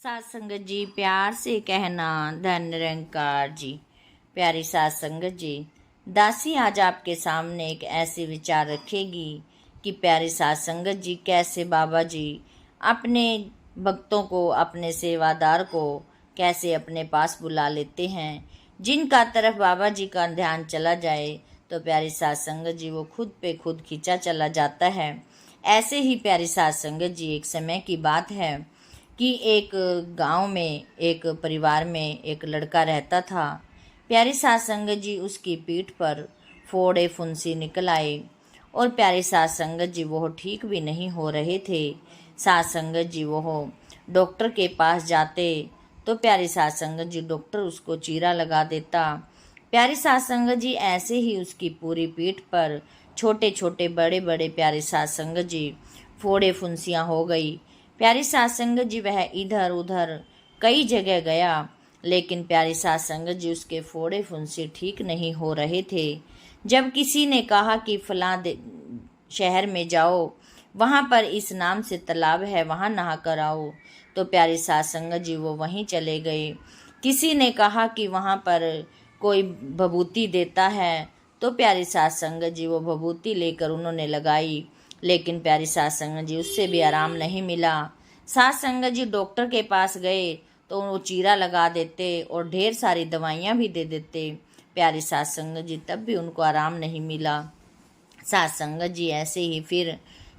सात संगत जी, प्यार से कहना धन निरंकार जी। प्यारी सात संगत जी, दासी आज आपके सामने एक ऐसे विचार रखेगी कि प्यारी सात संगत जी कैसे बाबा जी अपने भक्तों को, अपने सेवादार को कैसे अपने पास बुला लेते हैं। जिनका तरफ बाबा जी का ध्यान चला जाए तो प्यारी सात संगत जी वो खुद पे खुद खींचा चला जाता है। ऐसे ही प्यारी सात संगत जी, एक समय की बात है कि एक गांव में, एक परिवार में एक लड़का रहता था। प्यारी सात संगत जी उसकी पीठ पर फोड़े फुंसी निकल आए और प्यारी सात संगत जी वो ठीक भी नहीं हो रहे थे। सात संगत जी वो डॉक्टर के पास जाते तो प्यारी सात संगत जी डॉक्टर उसको चीरा लगा देता। प्यारी सात संगत जी ऐसे ही उसकी पूरी पीठ पर छोटे छोटे बड़े बड़े प्यारी सात संगत जी फोड़े फुंसियाँ हो गई। प्यारी सात संगत जी वह इधर उधर कई जगह गया, लेकिन प्यारी सात संगत जी उसके फोड़े फुंसे ठीक नहीं हो रहे थे। जब किसी ने कहा कि फलां शहर में जाओ, वहाँ पर इस नाम से तालाब है, वहाँ नहा कर आओ, तो प्यारी सात संगत जी वो वहीं चले गए। किसी ने कहा कि वहाँ पर कोई भभूति देता है, तो प्यारी सात संगत जी वो भभूति लेकर उन्होंने लगाई, लेकिन प्यारी सात संगत जी उससे भी आराम नहीं मिला। सात संगत जी डॉक्टर के पास गए तो वो चीरा लगा देते और ढेर सारी दवाइयाँ भी दे देते। प्यारी सात संगत जी तब भी उनको आराम नहीं मिला। सात संगत जी ऐसे ही फिर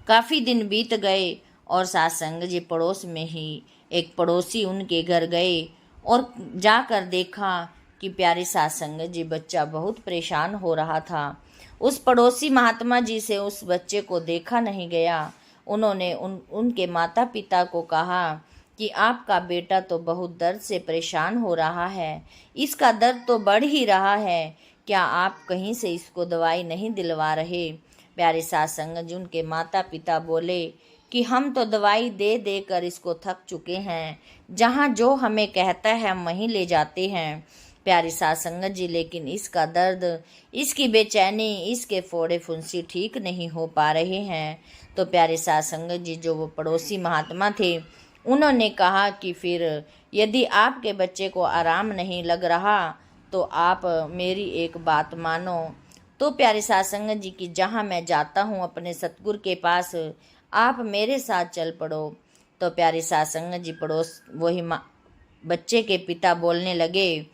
काफ़ी दिन बीत गए और सात संगत जी पड़ोस में ही एक पड़ोसी उनके घर गए और जाकर देखा कि प्यारी सात संगत जी बच्चा बहुत परेशान हो रहा था। उस पड़ोसी महात्मा जी से उस बच्चे को देखा नहीं गया। उन्होंने उनके माता पिता को कहा कि आपका बेटा तो बहुत दर्द से परेशान हो रहा है, इसका दर्द तो बढ़ ही रहा है, क्या आप कहीं से इसको दवाई नहीं दिलवा रहे। प्यारे सात संगत जी उनके माता पिता बोले कि हम तो दवाई दे दे कर इसको थक चुके हैं, जहाँ जो हमें कहता है हम वहीं ले जाते हैं। प्यारी सात संगत जी, लेकिन इसका दर्द, इसकी बेचैनी, इसके फोड़े फुंसी ठीक नहीं हो पा रहे हैं। तो प्यारे सात संगत जी जो वो पड़ोसी महात्मा थे, उन्होंने कहा कि फिर यदि आपके बच्चे को आराम नहीं लग रहा तो आप मेरी एक बात मानो। तो प्यारे सात संगत जी की जहाँ मैं जाता हूँ अपने सतगुरु के पास, आप मेरे साथ चल पड़ो। तो प्यारे सात संगत जी पड़ोस वही बच्चे के पिता बोलने लगे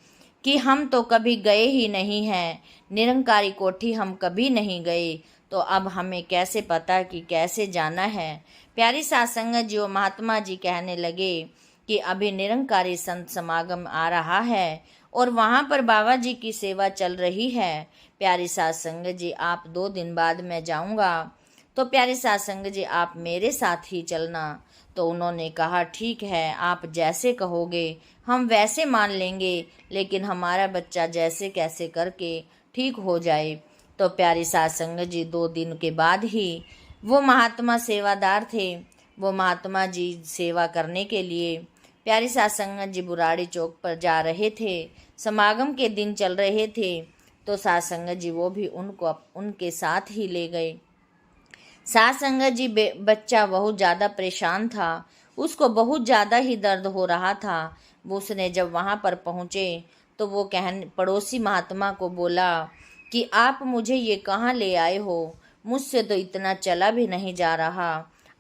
कि हम तो कभी गए ही नहीं हैं, निरंकारी कोठी हम कभी नहीं गए, तो अब हमें कैसे पता कि कैसे जाना है। प्यारी सात संगत जी वो महात्मा जी कहने लगे कि अभी निरंकारी संत समागम आ रहा है और वहाँ पर बाबा जी की सेवा चल रही है। प्यारी सात संगत जी आप 2 दिन बाद मैं जाऊँगा, तो प्यारी सात संगत जी आप मेरे साथ ही चलना। तो उन्होंने कहा ठीक है, आप जैसे कहोगे हम वैसे मान लेंगे, लेकिन हमारा बच्चा जैसे कैसे करके ठीक हो जाए। तो प्यारी सात संगत जी 2 दिन के बाद ही वो महात्मा सेवादार थे, वो महात्मा जी सेवा करने के लिए प्यारी सात संगत जी बुराड़ी चौक पर जा रहे थे। समागम के दिन चल रहे थे, तो सात संगत जी वो भी उनको उनके साथ ही ले गए। सात संगत जी बच्चा बहुत ज़्यादा परेशान था, उसको बहुत ज़्यादा ही दर्द हो रहा था। वो उसने जब वहाँ पर पहुँचे तो वो पड़ोसी महात्मा को बोला कि आप मुझे ये कहाँ ले आए हो, मुझसे तो इतना चला भी नहीं जा रहा।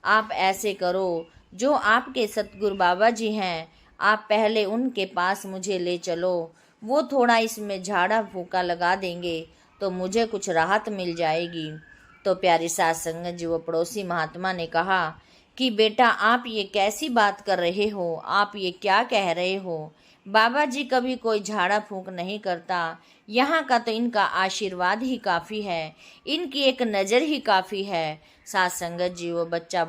आप ऐसे करो, जो आपके सतगुरु बाबा जी हैं, आप पहले उनके पास मुझे ले चलो, वो थोड़ा इसमें झाड़ा फूका लगा देंगे तो मुझे कुछ राहत मिल जाएगी। तो प्यारी सात संगत जी वो पड़ोसी महात्मा ने कहा कि बेटा आप ये कैसी बात कर रहे हो, आप ये क्या कह रहे हो, बाबा जी कभी कोई झाड़ा फूंक नहीं करता, यहाँ का तो इनका आशीर्वाद ही काफ़ी है, इनकी एक नज़र ही काफ़ी है। सात संगत जी वो बच्चा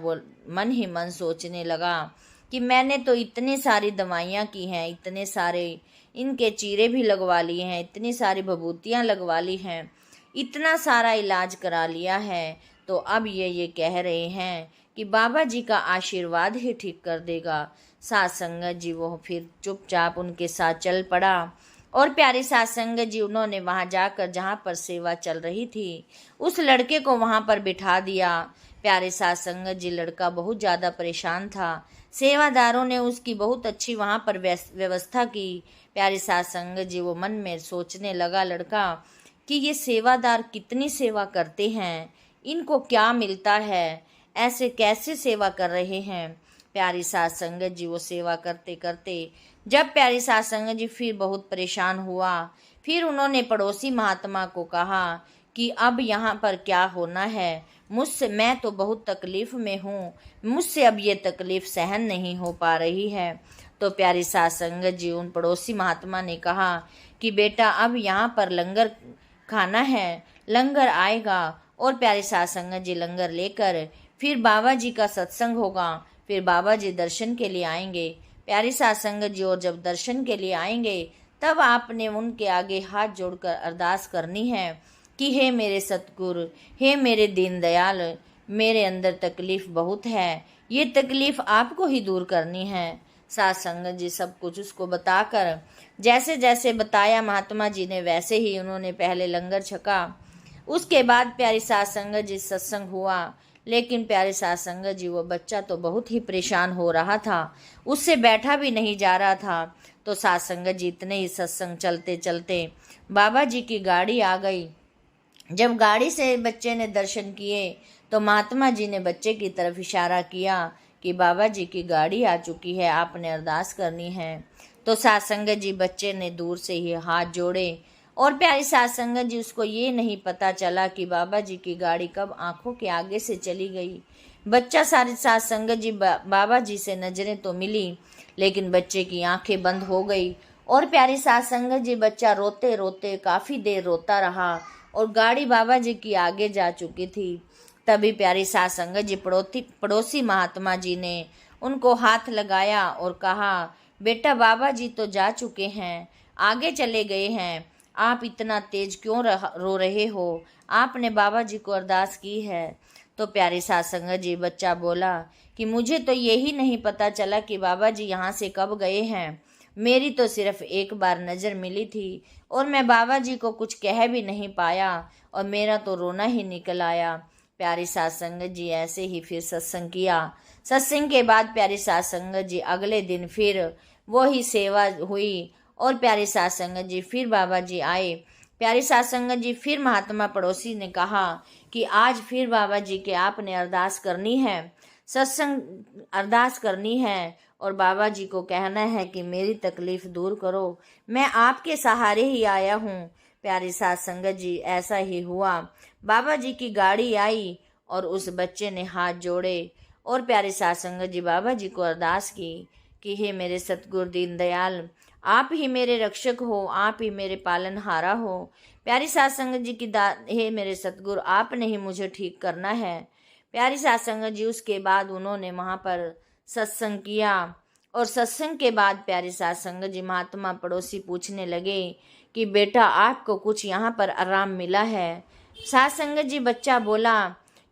मन ही मन सोचने लगा कि मैंने तो इतनी सारी दवाइयाँ की हैं, इतने सारे इनके चीरे भी लगवा लिए हैं, इतनी सारी भभूतियाँ लगवा ली हैं, इतना सारा इलाज करा लिया है, तो अब ये कह रहे हैं कि बाबा जी का आशीर्वाद ही ठीक कर देगा। सात संगत जी वो फिर चुपचाप उनके साथ चल पड़ा और प्यारे सात संगत जी उन्होंने वहाँ जाकर जहाँ पर सेवा चल रही थी उस लड़के को वहाँ पर बिठा दिया। प्यारे सात संगत जी लड़का बहुत ज़्यादा परेशान था। सेवादारों ने उसकी बहुत अच्छी वहाँ पर व्यवस्था की। प्यारी सास संगत जी वो मन में सोचने लगा लड़का कि ये सेवादार कितनी सेवा करते हैं, इनको क्या मिलता है, ऐसे कैसे सेवा कर रहे हैं। प्यारी सास संगत जी वो सेवा करते करते जब प्यारी सास संगत जी फिर बहुत परेशान हुआ, फिर उन्होंने पड़ोसी महात्मा को कहा कि अब यहाँ पर क्या होना है, मुझसे, मैं तो बहुत तकलीफ में हूँ, मुझसे अब ये तकलीफ सहन नहीं हो पा रही है। तो प्यारी सास संगत जी उन पड़ोसी महात्मा ने कहा कि बेटा अब यहाँ पर लंगर खाना है, लंगर आएगा। और प्यारी सास संगत जी लंगर लेकर फिर बाबा जी का सत्संग होगा, फिर बाबा जी दर्शन के लिए आएंगे। प्यारी सास संगत जी और जब दर्शन के लिए आएंगे तब आपने उनके आगे हाथ जोड़कर अरदास करनी है कि हे मेरे सतगुरु, हे मेरे दीनदयाल, मेरे अंदर तकलीफ बहुत है, ये तकलीफ आपको ही दूर करनी है। सास संगत जी सब कुछ उसको बताकर, जैसे जैसे बताया महात्मा जी ने वैसे ही उन्होंने पहले लंगर छका। उसके बाद प्यारी सास संगत जी सत्संग हुआ, लेकिन प्यारी सास संगत जी वो बच्चा तो बहुत ही परेशान हो रहा था, उससे बैठा भी नहीं जा रहा था। तो सास संगत जी इतने ही सत्संग चलते चलते बाबा जी की गाड़ी आ गई। जब गाड़ी से बच्चे ने दर्शन किए तो महात्मा जी ने बच्चे की तरफ इशारा किया कि बाबा जी की गाड़ी आ चुकी है, आपने अरदास करनी है। तो सास संगत जी बच्चे ने दूर से ही हाथ जोड़े और प्यारी सास संगत जी उसको ये नहीं पता चला कि बाबा जी की गाड़ी कब आंखों के आगे से चली गई। बच्चा सारी सास संगत जी बाबा जी से नजरें तो मिली, लेकिन बच्चे की आंखें बंद हो गई और प्यारी सास संगत जी बच्चा रोते रोते काफ़ी देर रोता रहा और गाड़ी बाबा जी की आगे जा चुकी थी। तभी प्यारी सास संगत जी पड़ोसी महात्मा जी ने उनको हाथ लगाया और कहा, बेटा बाबा जी तो जा चुके हैं, आगे चले गए हैं, आप इतना तेज क्यों रो रहे हो, आपने बाबा जी को अरदास की है। तो प्यारी सास संगत जी बच्चा बोला कि मुझे तो यही नहीं पता चला कि बाबा जी यहाँ से कब गए हैं, मेरी तो सिर्फ एक बार नज़र मिली थी और मैं बाबा जी को कुछ कह भी नहीं पाया और मेरा तो रोना ही निकल आया। प्यारी सास संगत जी ऐसे ही फिर सत्संग किया। सत्संग के बाद प्यारी सास संगत जी अगले दिन फिर वो ही सेवा हुई और प्यारी सास संगत जी फिर बाबा जी आए। प्यारी सास संगत जी फिर महात्मा पड़ोसी ने कहा कि आज फिर बाबा जी के आपने अरदास करनी है, सत्संग अरदास करनी है और बाबा जी को कहना है कि मेरी तकलीफ दूर करो, मैं आपके सहारे ही आया हूँ। प्यारी सास संगत जी ऐसा ही हुआ। बाबा जी की गाड़ी आई और उस बच्चे ने हाथ जोड़े और प्यारी सास संगत जी बाबा जी को अरदास की कि हे मेरे सतगुरु दीनदयाल, आप ही मेरे रक्षक हो, आप ही मेरे पालनहारा हो। प्यारी सास संगत जी की हे मेरे सतगुरु, आपने ही मुझे ठीक करना है। प्यारी सास संगत जी उसके बाद उन्होंने वहाँ पर सत्संग किया और सत्संग के बाद प्यारी सास संगत जी महात्मा पड़ोसी पूछने लगे कि बेटा आपको कुछ यहाँ पर आराम मिला है। सास संगत जी बच्चा बोला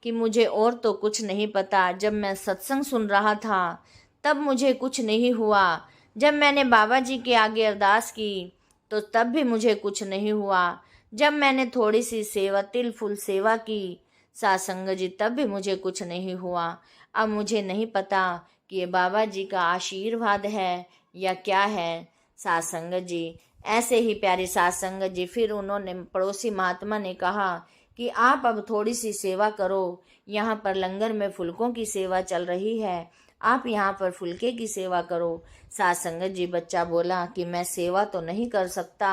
कि मुझे और तो कुछ नहीं पता, जब मैं सत्संग सुन रहा था तब मुझे कुछ नहीं हुआ, जब मैंने बाबा जी के आगे अरदास की तो तब भी मुझे कुछ नहीं हुआ, जब मैंने थोड़ी सी सेवा तिल फुल सेवा की सास संगत जी तब भी मुझे कुछ नहीं हुआ। अब मुझे नहीं पता कि ये बाबा जी का आशीर्वाद है या क्या है। सास संगत जी ऐसे ही प्यारी सास संगत जी फिर उन्होंने पड़ोसी महात्मा ने कहा कि आप अब थोड़ी सी सेवा करो, यहाँ पर लंगर में फुलकों की सेवा चल रही है, आप यहाँ पर फुलके की सेवा करो। सास संगत जी बच्चा बोला कि मैं सेवा तो नहीं कर सकता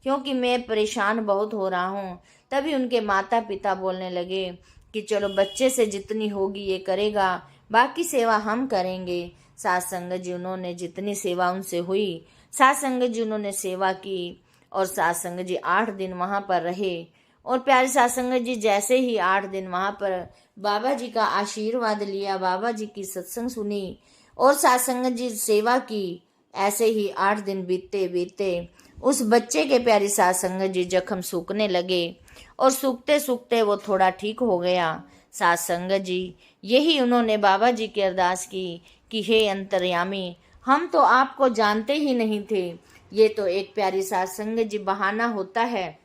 क्योंकि मैं परेशान बहुत हो रहा हूँ। तभी उनके माता पिता बोलने लगे कि चलो बच्चे से जितनी होगी ये करेगा, बाकी सेवा हम करेंगे। सास संगत जी उन्होंने जितनी सेवा उनसे हुई, सास संगत जी उन्होंने सेवा की और सास संगत जी 8 दिन वहाँ पर रहे और प्यारी सास संगत जी जैसे ही 8 दिन वहाँ पर बाबा जी का आशीर्वाद लिया, बाबा जी की सत्संग सुनी और सास संगत जी सेवा की, ऐसे ही 8 दिन बीतते बीतते उस बच्चे के प्यारी सास संगत जी जख्म सूखने लगे और सूखते सूखते वो थोड़ा ठीक हो गया। सास संगत जी यही उन्होंने बाबा जी की अरदास की कि हे अंतर्यामी, हम तो आपको जानते ही नहीं थे, ये तो एक प्यारी सास संगत जी बहाना होता है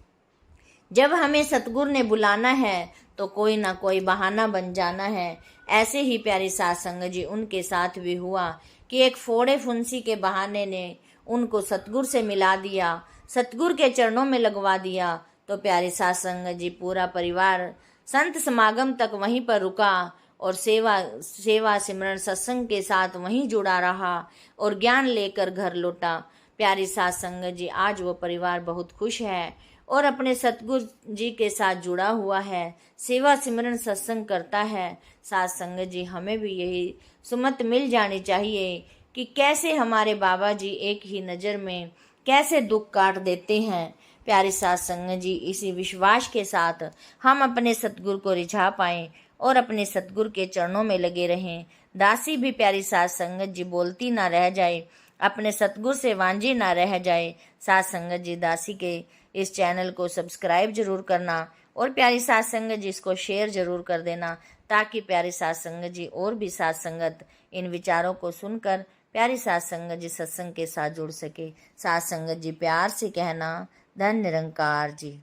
जब हमें सतगुरु ने बुलाना है तो कोई ना कोई बहाना बन जाना है। ऐसे ही प्यारी साध संगत जी उनके साथ भी हुआ कि एक फोड़े फुंसी के बहाने ने उनको सतगुरु से मिला दिया, सतगुरु के चरणों में लगवा दिया। तो प्यारी साध संगत जी पूरा परिवार संत समागम तक वहीं पर रुका और सेवा सिमरन सत्संग के साथ वहीं जुड़ा रहा और ज्ञान लेकर घर लौटा। प्यारी साध संगत जी आज वो परिवार बहुत खुश है और अपने सतगुरु जी के साथ जुड़ा हुआ है, सेवा सिमरन सत्संग करता है। साध संगत जी हमें भी यही सुमत मिल जानी चाहिए कि कैसे हमारे बाबा जी एक ही नज़र में कैसे दुख काट देते हैं। प्यारी साध संगत जी इसी विश्वास के साथ हम अपने सतगुरु को रिझा पाएं और अपने सतगुरु के चरणों में लगे रहें। दासी भी प्यारी साध संगत जी बोलती ना रह जाए, अपने सतगुरु से वांझी ना रह जाए। साध संगत जी दासी के इस चैनल को सब्सक्राइब जरूर करना और प्यारी साध संगत जी इसको शेयर जरूर कर देना, ताकि प्यारी साध संगत जी और भी साध संगत इन विचारों को सुनकर प्यारी साध संगत जी सत्संग के साथ जुड़ सके। साध संगत जी प्यार से कहना, धन निरंकार जी।